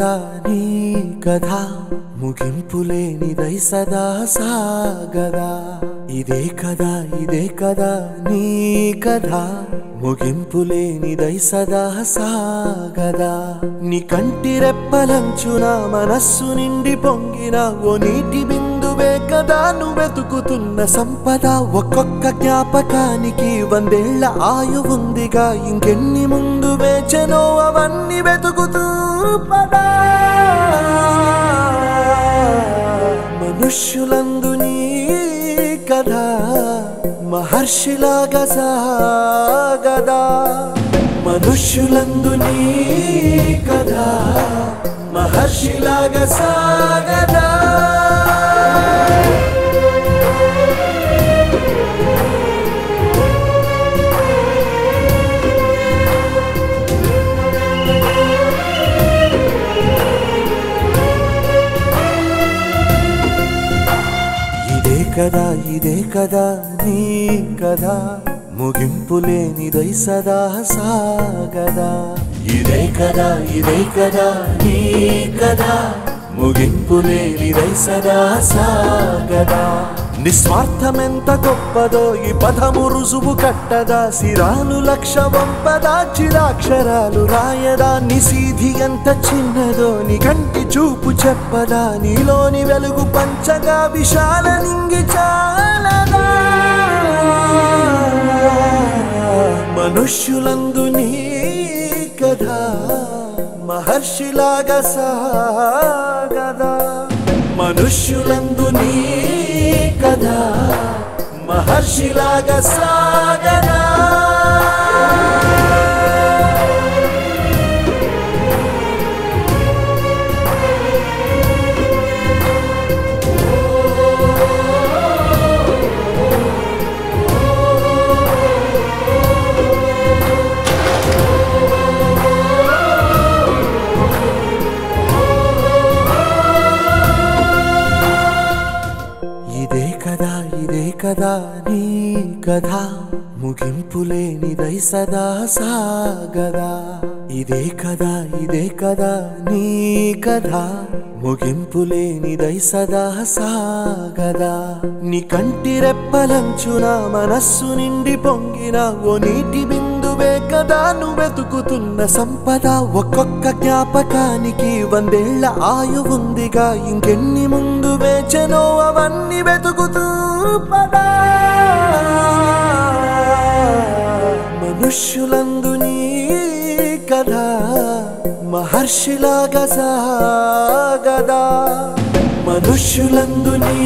కదా నీ కథ ముగింపులేనిదై సదా సాగదా ఇదే కదా నీ కథ ముగింపులేనిదై సదా సాగదా నీ కంటి రెప్పలంచున మనస్సు నిండి పొంగిన ఓ నీటి బిందువే కదా నువ్వెతుకుతున్న సంపద ఒక్కొక్క జ్ఞాపకానికి 100 ఏళ్ల ఆయువుందిగా ఇంకెన్ని ముందు వేచెనో అవన్నీ వెతుకుతూ పదా మనుష్యులందు నీ కథ మహర్షిలాగా సాగదా మనుష్యులందు నీ కథ మహర్షిలాగా సాగదా ఇదే కదా నీ కథ ముగింపులేనిదై సదా సాగదా ఇదే కదా నీ కథ ముగింపులేనిదై సదా సాగదా నిస్వార్థమెంత గొప్పదో ఈ పదము రుజువు కట్టదా సిరాలు లక్ష వంపదా చిరాక్షరాలు రాయదా నిసీధి ఎంత చిన్నదో నీ కంటి చూపు చెప్పదా నీలోని వెలుగు పంచగా విశాల నింగి చాలదా మనుష్యులందు నీ కథ మహర్షిలాగా సాగదా మనుష్యులందు నీ కథ మహర్షిలాగా సాగదా ఇదే కదా నీ కథ ముగింపులేనిదై సదా సాగదా ఇదే కదా నీ కథ ముగింపులేనిదై సదా సాగదా నీ కంటి రెప్పలంచున మనస్సు నిండి పొంగిన ఓ నీటి బిందువే కదా నువ్వెతుకుతున్న సంపద ఒక్కొక్క జ్ఞాపకానికి 100 ఏళ్ల ఆయువుందిగా ఇంకెన్ని ముందు వేచెనో అవన్నీ వెతుకుతూ పదా మనుష్యులందు నీ కథ మహర్షిలాగా సాగదా మనుష్యులందు నీ